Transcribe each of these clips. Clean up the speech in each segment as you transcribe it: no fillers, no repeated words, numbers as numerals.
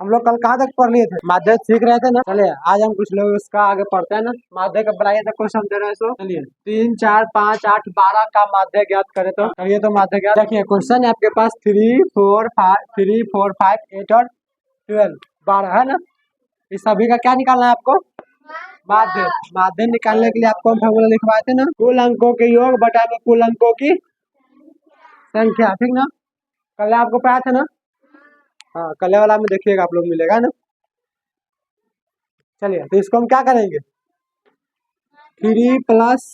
हम लोग कल कहाँ तक पढ़ लिए थे? माध्यमिक सीख रहे थे ना। चलिए आज हम कुछ लोग उसका आगे पढ़ते हैं ना। माध्यमिक बनाइए तो क्वेश्चन दे रहे हैं सो चलिए 3, 4, 5, 8, 12 का माध्यक ज्ञात करे तो चलिए तो माध्यक ज्ञात देखिए क्वेश्चन है आपके पास 3, 4, 5, 8 और 12 12 है ना। इस सभी का क्या निकालना है आपको? माध्य। माध्य निकालने के लिए आपको हम फॉर्मूला लिखवाए थे ना, कुल अंकों के योग बटा में कुल अंकों की संख्या, ठीक ना। कल आपको पढ़ा था ना। हाँ कल वाला में देखिएगा आप लोग मिलेगा ना। चलिए तो इसको हम क्या करेंगे 3 +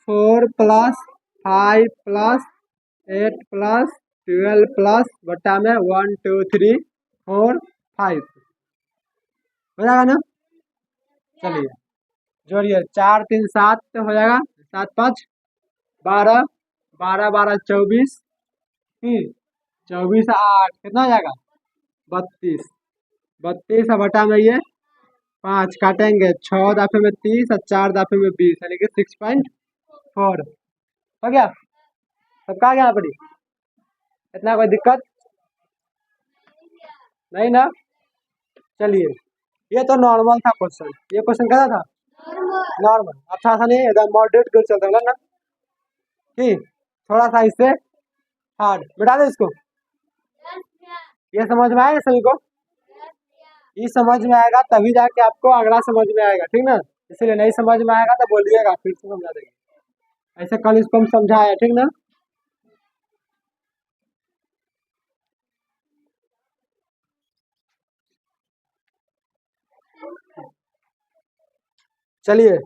4 + 5 + 8 + 12 प्लस बटा में 1 2 3 4 5 हो जाएगा ना। चलिए जोड़िए 4 3 7 हो जाएगा, 7 5 12 12 12 24 24 8 कितना हो जाएगा 32 32 बटा में ये 5 काटेंगे 6 दफे में 30 और 4 दफे में 20 यानी कि 6.4 हो गया। सब कहा गया पड़ी इतना कोई दिक्कत नहीं ना। चलिए ये तो नॉर्मल था क्वेश्चन, ये क्वेश्चन कैसा था नॉर्मल, अच्छा सा नहीं एकदम मॉडरेट कर चलता है ना। ठीक थोड़ा सा इससे हार्ड मिटा दो इसको। ये समझ में आएगा सभी को? ये समझ में आएगा तभी जाके आपको अगला समझ में आएगा, ठीक ना। इसलिए नहीं समझ में आएगा तो बोलिएगा फिर से समझा देंगे। ऐसे कल इसको हम समझाया, ठीक ना। चलिए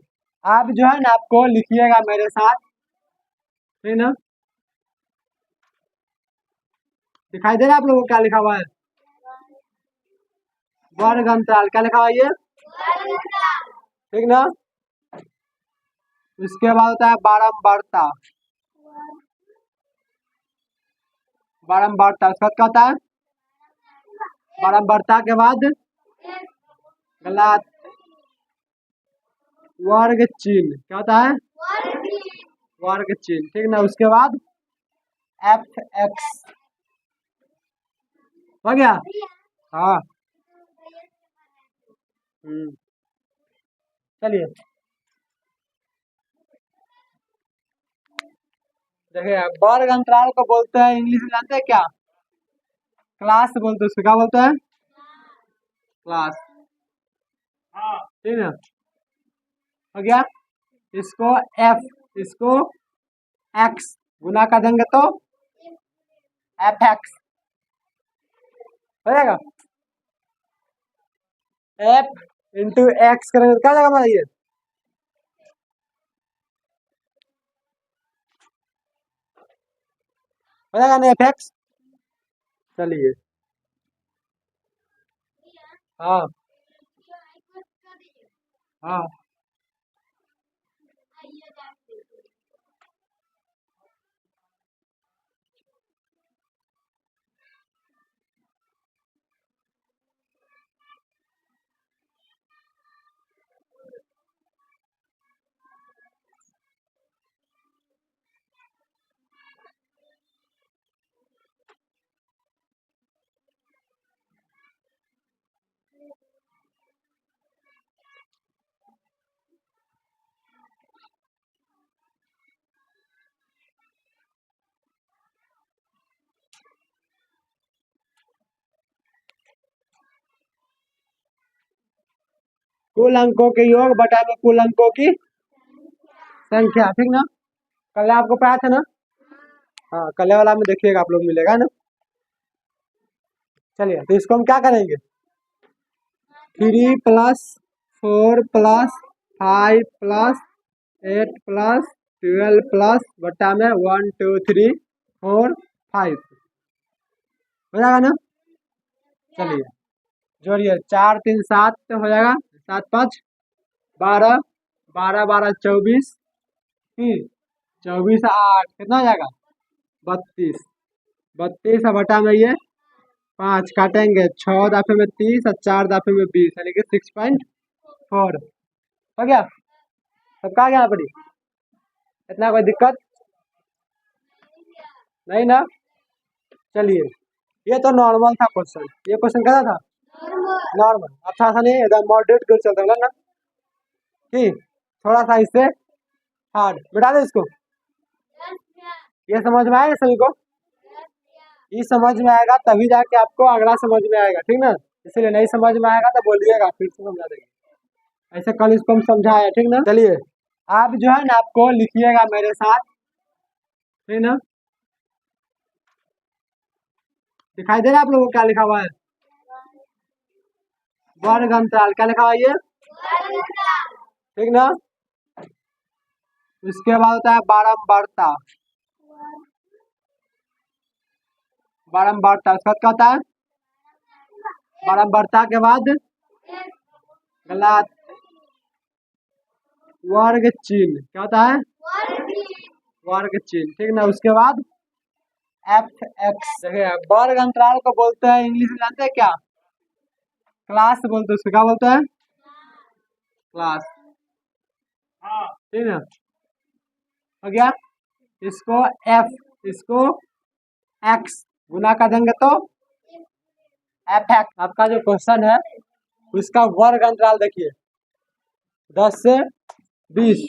आप जो है ना आपको लिखिएगा मेरे साथ, ठीक ना। दिखाई दे रहा है आप लोगों को क्या लिखा हुआ है? वर्ग अंतराल क्या लिखा हुआ है ये, ठीक ना। इसके बाद होता है बारंबारता, बारंबारता उसका क्या होता है बारंबारता के बाद गलत वर्ग चिन्ह क्या होता है वर्ग चिन्ह, ठीक ना। उसके बाद एफ एक्स हो गया। हाँ चलिए देखिए वर्ग अंतराल को बोलते हैं इंग्लिश में जानते हैं क्या? क्लास बोलते हैं, उसको क्या बोलते हैं क्लास, ठीक है। हो गया। इसको एफ इसको एक्स गुना कर देंगे तो एफ एक्स हो जाएगा। एफ इंटू एक्स करेंगे तो क्या जाएगा हमारा ये हो जाएगा ना एफ एक्स। चलिए हाँ हाँ कुल अंकों के योग बटा में कुल अंकों की संख्या, ठीक ना। कल आपको पढ़ा था ना। हाँ कल वाला में देखिएगा आप लोग मिलेगा ना। चलिए तो इसको हम क्या करेंगे 3 + 4 + 5 + 8 + 12 प्लस बटा में 1 2 3 4 5 हो जाएगा ना। चलिए जोड़िए 4 3 7 हो जाएगा, 7 5 12 12 12 24 24 8 कितना हो जाएगा 32 32 बटा में ये 5 काटेंगे 6 दफे में 30 और 4 दफे में 20 यानी कि 6.4 हो गया। सब कहा गया पड़ी इतना कोई दिक्कत नहीं ना। चलिए ये तो नॉर्मल था क्वेश्चन, ये क्वेश्चन कैसा था नॉर्मल अच्छा सा नहीं, एकदम मॉडरेट कर चलता है ना कि थोड़ा सा इससे हार्ड। मिटा दे इसको। ये समझ में आएगा सभी को? ये समझ में आएगा तभी जाके आपको अगला समझ में आएगा, ठीक ना? इसलिए नहीं समझ में आएगा तो बोलिएगा, फिर से समझा देंगे। ऐसे कल इसको हम समझाया, ठीक ना? चलिए आप जो है ना आपको लिखिएगा मेरे साथ, ठीक ना? दिखाई दे रहा है आप लोगों को क्या लिखा हुआ है? वर्ग अंतराल क्या लिखा हुआ है ये? ठीक ना? इसके बाद होता है बारंबारता। बारंबारता उसका क्या होता है? बारंबारता के बाद गलत, वर्ग चिन्ह क्या होता है? वर्ग चिन्ह, ठीक ना? उसके बाद एफ एक्स। देखिए वर्ग अंतराल को बोलते हैं इंग्लिश में, जानते हैं क्या? क्लास बोलते हैं उसको। क्या बोलते हैं? क्लास, ठीक है? हो गया। इसको एफ, इसको एक्स गुना कर देंगे तो एफ एक्स। आपका जो क्वेश्चन है उसका वर्ग अंतराल देखिए, 10 से 20,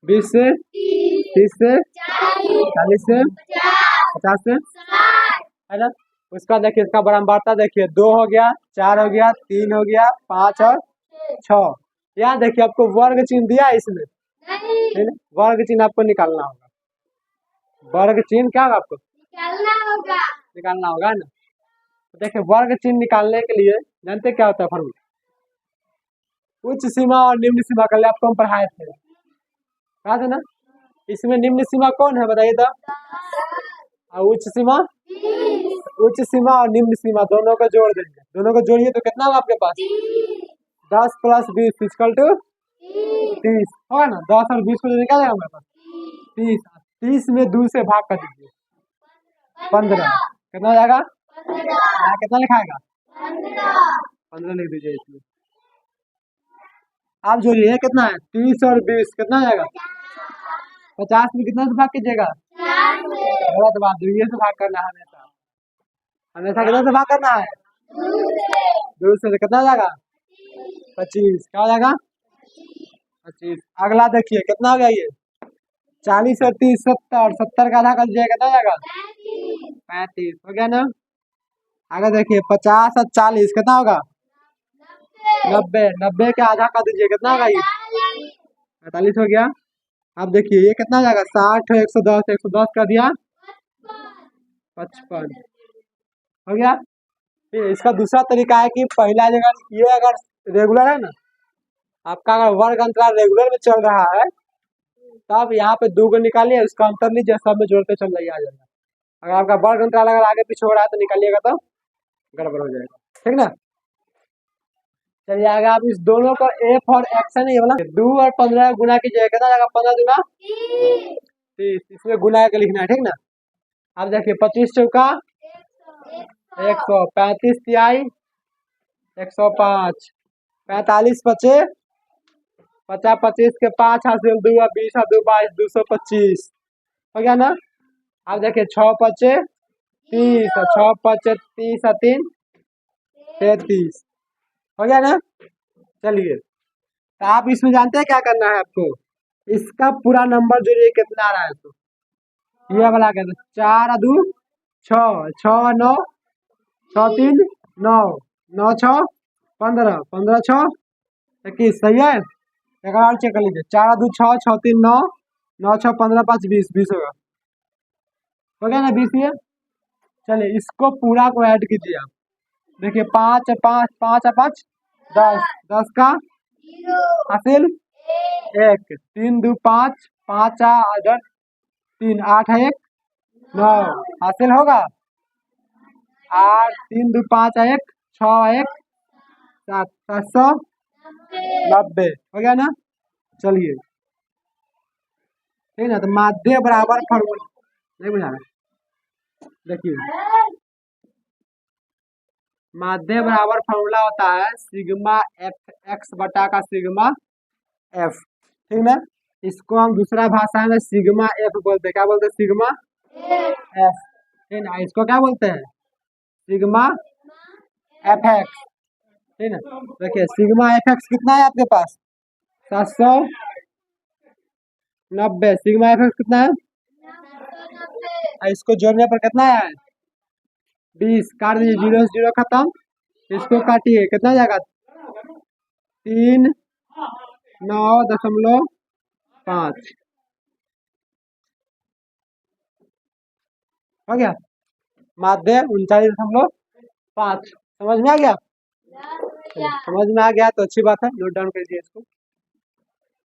20 से 30 से 40 से 50 से, है ना? उसका देखिए, इसका बारंबारता देखिए, 2 हो गया, 4 हो गया, 3 हो गया, 5 और 6। यहाँ देखिए आपको वर्ग चिन्ह दिया है इसमें, है ना? वर्ग चिन्ह आपको निकालना होगा। वर्ग चिन्ह क्या होगा आपको निकालना होगा ना? तो देखिए वर्ग चिन्ह निकालने के लिए जानते क्या होता है फॉर्मूला? उच्च सीमा और निम्न सीमा के लिए आपको हम पढ़ाए थे, कहा था ना? इसमें निम्न सीमा कौन है बताइए तो? और उच्च सीमा, उच्च सीमा और निम्न सीमा दोनों को जोड़ देंगे। दोनों को जोड़िए तो कितना होगा आपके पास? 10 + 20 इक्वल टू 30 होगा ना? 10 और 20 को जो निकालेगा हमारे पास 30। 30 में 2 से भाग कर दीजिए, 15 कितना हो जाएगा? कितना लिखाएगा? 15 लिख दीजिए इसमें। आप जोड़िए कितना है? 30 और 20 कितना हो जाएगा? 50 में कितना से भाग कीजिएगा? गलत बात, 2 से भाग करना है हमेशा। हमेशा कितना से भाग करना है? 2 से कितना हो जाएगा? 25। क्या हो जाएगा? 25। अगला देखिए कितना हो गया ये? 40 और 30 70, 70 का आधा कर दीजिएगा, कितना हो जाएगा? 35 हो गया ना? आगे देखिए 50 और 40 कितना होगा? 90, 90 का आधा कर दीजिए, कितना होगा ये? 45 हो गया। अब देखिए ये कितना हो जाएगा? 60 और 110, 110 कर दिया 55 हो गया। फिर इसका दूसरा तरीका है कि पहला जगह ये अगर रेगुलर है ना, आपका अगर वर्ग अंतराल रेगुलर में चल रहा है तब यहाँ पे 2 को निकालिए, उसका अंतर लीजिए, सब में जोड़ते चल जाइए, आ जाएगा। अगर आपका वर्ग अंतराल अगर आगे पीछे हो रहा है तो निकालिएगा तो गड़बड़ हो जाएगा, ठीक ना? चलिए आगे आप इस दोनों को एफ और एक्स है ना, ये वाला 2 और 15 गुना कीजिएगा, कितना जाएगा? 15 गुना 30, इसमें गुना के लिखना है, ठीक ना? अब देखिए 25 चौका 100, 35 तिहाई 105, 45 पचे 50, 25 के 5 हासिल 2 और 20 और 2 22, 225 हो गया ना? अब देखिए 6 पचे 30 और 6 पचे 30 और 3 33 हो गया ना? चलिए तो आप इसमें जानते हैं क्या करना है आपको? इसका पूरा नंबर जो ये कितना आ रहा है, तो ये वाला कहते हैं 4 और 2 6, 6 और 9 6 3 9, 9 6 15, 15 6 21, सही है? एक बार चेक कर लीजिए, 4 और 2 6, 6 3 9, 9 6 15 5 20, 20 होगा, हो गया ना 20 ये? चलिए इसको पूरा को ऐड कीजिए आप। देखिए 5 5 5 5 10, 10 का हासिल 1, 3 2 5, 5 अगर 3 8 है 1 9 हासिल होगा 8, 3 2 5 1 6 1 7, 790 हो गया ना? चलिए ठीक है, तो माध्य बराबर फॉर्मूला नहीं बुझा रहा, देखिए माध्य बराबर फॉर्मूला होता है सिग्मा एफ एक्स बटा का सिग्मा एफ, ठीक ना? इसको हम दूसरा भाषा में सिग्मा एफ बोलते हैं। क्या बोलते हैं? सिग्मा एफ, ठीक ना? इसको क्या बोलते हैं? सिग्मा एफ एक्स, ठीक है। देखिए सिग्मा एफ एक्स कितना है आपके पास 790। सिग्मा एफ एक्स कितना है और इसको जोड़ने पर कितना है 20। काट दीजिए, 0 से 0 खत्म। इसको काटिए कितना जाएगा 3 9.5 हो गया। माध्य 39.5। समझ में आ गया? समझ में आ गया तो अच्छी बात है, नोट डाउन कर दिए इसको।